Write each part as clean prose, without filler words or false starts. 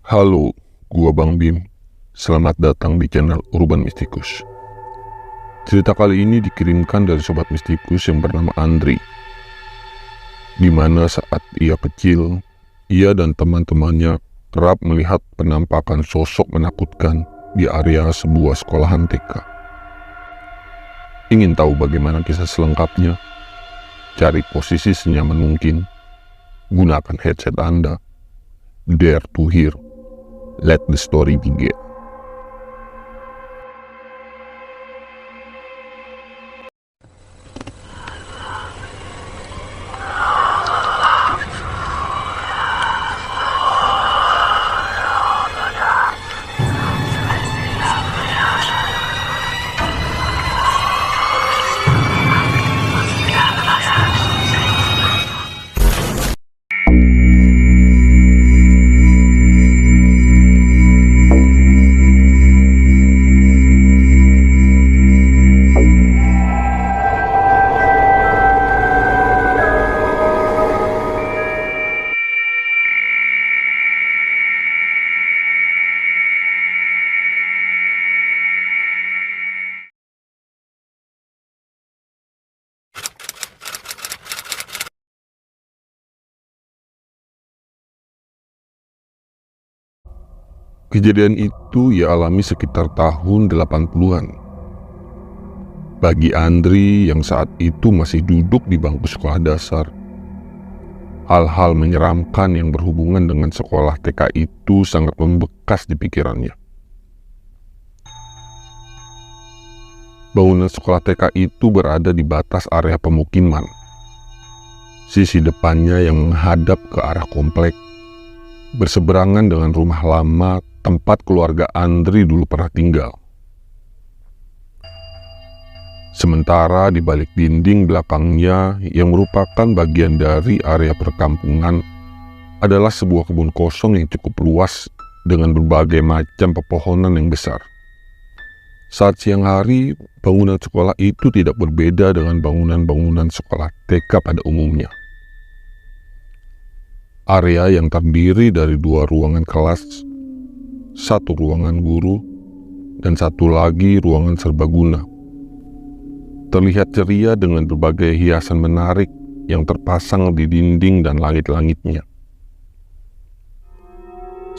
Halo, gua Bang Bim. Selamat datang di channel Urban Mythicus. Cerita kali ini dikirimkan dari sobat Mythicus yang bernama Andri, di mana saat ia kecil, ia dan teman-temannya kerap melihat penampakan sosok menakutkan di area sebuah sekolahan TK. Ingin tahu bagaimana kisah selengkapnya? Cari posisi senyaman mungkin, gunakan headset Anda, dare to hear. Let the story begin. Kejadian itu ia alami sekitar tahun 80-an. Bagi Andri yang saat itu masih duduk di bangku sekolah dasar, hal-hal menyeramkan yang berhubungan dengan sekolah TK itu sangat membekas di pikirannya. Bangunan sekolah TK itu berada di batas area pemukiman. Sisi depannya yang menghadap ke arah komplek berseberangan dengan rumah lama tempat keluarga Andri dulu pernah tinggal. Sementara di balik dinding belakangnya yang merupakan bagian dari area perkampungan adalah sebuah kebun kosong yang cukup luas dengan berbagai macam pepohonan yang besar. Saat siang hari, bangunan sekolah itu tidak berbeda dengan bangunan-bangunan sekolah TK pada umumnya. Area yang terdiri dari 2 ruangan kelas, 1 ruangan guru, dan 1 lagi ruangan serbaguna. Terlihat ceria dengan berbagai hiasan menarik yang terpasang di dinding dan langit-langitnya.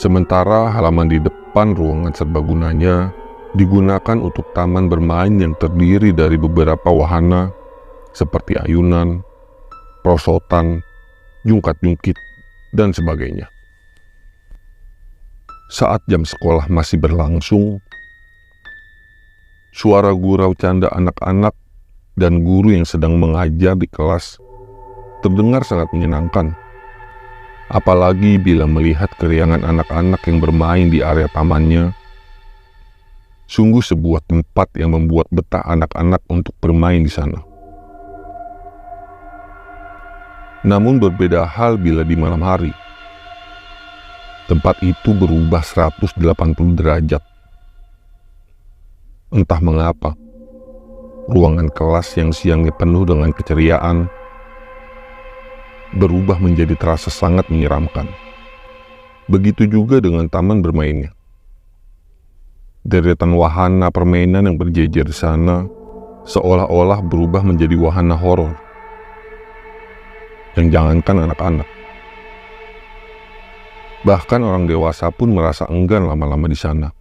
Sementara halaman di depan ruangan serbagunanya digunakan untuk taman bermain yang terdiri dari beberapa wahana seperti ayunan, perosotan, jungkat-jungkit, dan sebagainya. Saat jam sekolah masih berlangsung, suara gurau canda anak-anak dan guru yang sedang mengajar di kelas terdengar sangat menyenangkan. Apalagi bila melihat keriangan anak-anak yang bermain di area tamannya. Sungguh sebuah tempat yang membuat betah anak-anak untuk bermain di sana. Namun berbeda hal bila di malam hari. Tempat itu berubah 180 derajat. Entah mengapa, ruangan kelas yang siangnya penuh dengan keceriaan berubah menjadi terasa sangat menyeramkan. Begitu juga dengan taman bermainnya. Deretan wahana permainan yang berjejer di sana seolah-olah berubah menjadi wahana horor. Yang jangankan anak-anak, bahkan orang dewasa pun merasa enggan lama-lama di sana.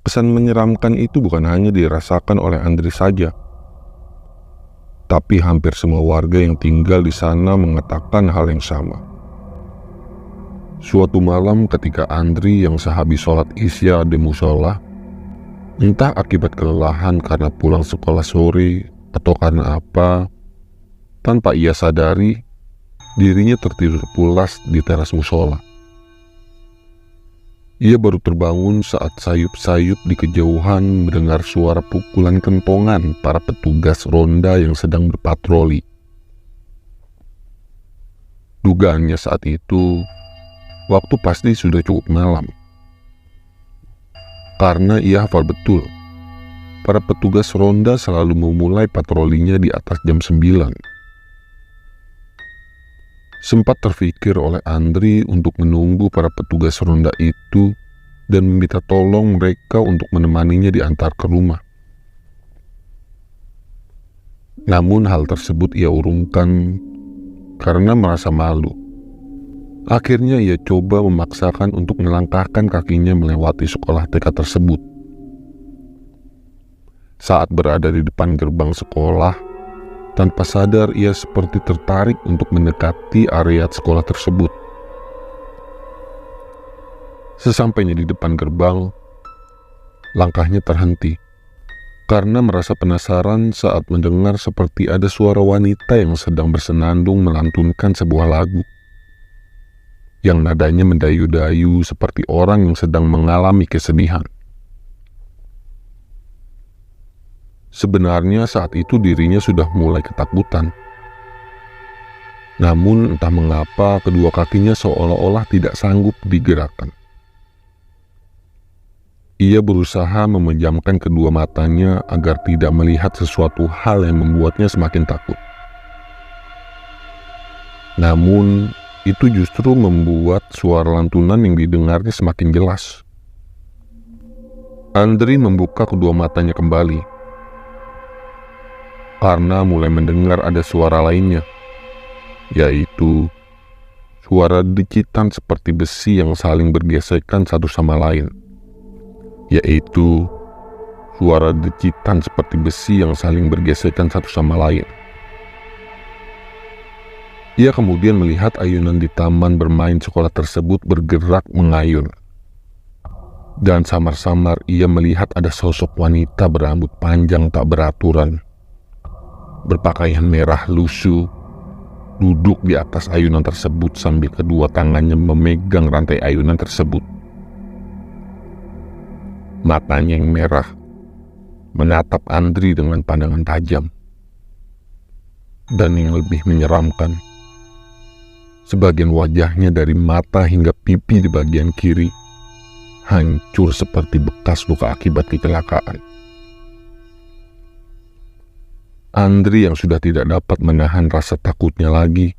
Kesan menyeramkan itu bukan hanya dirasakan oleh Andri saja, tapi hampir semua warga yang tinggal di sana mengatakan hal yang sama. Suatu malam ketika Andri yang sehabis sholat isya di musola, entah akibat kelelahan karena pulang sekolah sore atau karena apa, tanpa ia sadari, dirinya tertidur pulas di teras musola. Ia baru terbangun saat sayup-sayup di kejauhan mendengar suara pukulan kentongan para petugas ronda yang sedang berpatroli. Dugaannya saat itu, waktu pasti sudah cukup malam. Karena ia hafal betul, para petugas ronda selalu memulai patrolinya di atas jam 9. Sempat terfikir oleh Andri untuk menunggu para petugas ronda itu dan meminta tolong mereka untuk menemaninya diantar ke rumah. Namun hal tersebut ia urungkan karena merasa malu. Akhirnya ia coba memaksakan untuk melangkahkan kakinya melewati sekolah TK tersebut. Saat berada di depan gerbang sekolah, tanpa sadar ia seperti tertarik untuk mendekati area sekolah tersebut. Sesampainya di depan gerbang, langkahnya terhenti karena merasa penasaran saat mendengar seperti ada suara wanita yang sedang bersenandung melantunkan sebuah lagu yang nadanya mendayu-dayu seperti orang yang sedang mengalami kesedihan. Sebenarnya saat itu dirinya sudah mulai ketakutan. Namun entah mengapa kedua kakinya seolah-olah tidak sanggup digerakkan. Ia berusaha memejamkan kedua matanya agar tidak melihat sesuatu hal yang membuatnya semakin takut. Namun, itu justru membuat suara lantunan yang didengarnya semakin jelas. Andri membuka kedua matanya kembali, karena mulai mendengar ada suara lainnya, yaitu suara decitan seperti besi yang saling bergesekan satu sama lain. Ia kemudian melihat ayunan di taman bermain sekolah tersebut bergerak mengayun. Dan samar-samar ia melihat ada sosok wanita berambut panjang tak beraturan, berpakaian merah lusuh, duduk di atas ayunan tersebut sambil kedua tangannya memegang rantai ayunan tersebut. Matanya yang merah menatap Andri dengan pandangan tajam. Dan yang lebih menyeramkan, sebagian wajahnya dari mata hingga pipi di bagian kiri hancur seperti bekas luka akibat kecelakaan. Andri yang sudah tidak dapat menahan rasa takutnya lagi,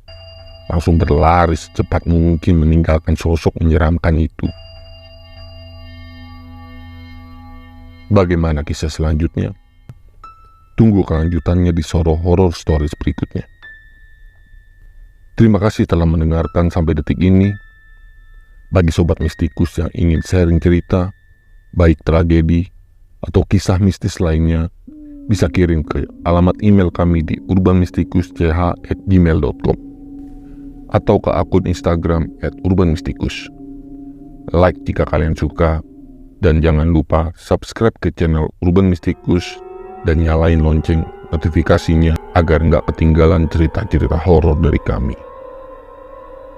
langsung berlari secepat mungkin meninggalkan sosok menyeramkan itu. Bagaimana kisah selanjutnya? Tunggu kelanjutannya di Soro Horror Stories berikutnya. Terima kasih telah mendengarkan sampai detik ini. Bagi sobat mistikus yang ingin sharing cerita, baik tragedi atau kisah mistis lainnya, bisa kirim ke alamat email kami di urbanmistikusch@gmail.com atau ke akun Instagram @urbanmistikus. Like jika kalian suka, dan jangan lupa subscribe ke channel Urban Mistikus dan nyalain lonceng notifikasinya agar nggak ketinggalan cerita-cerita horor dari kami.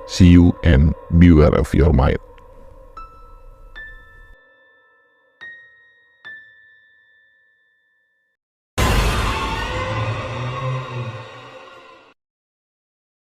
See you and beware of your mind.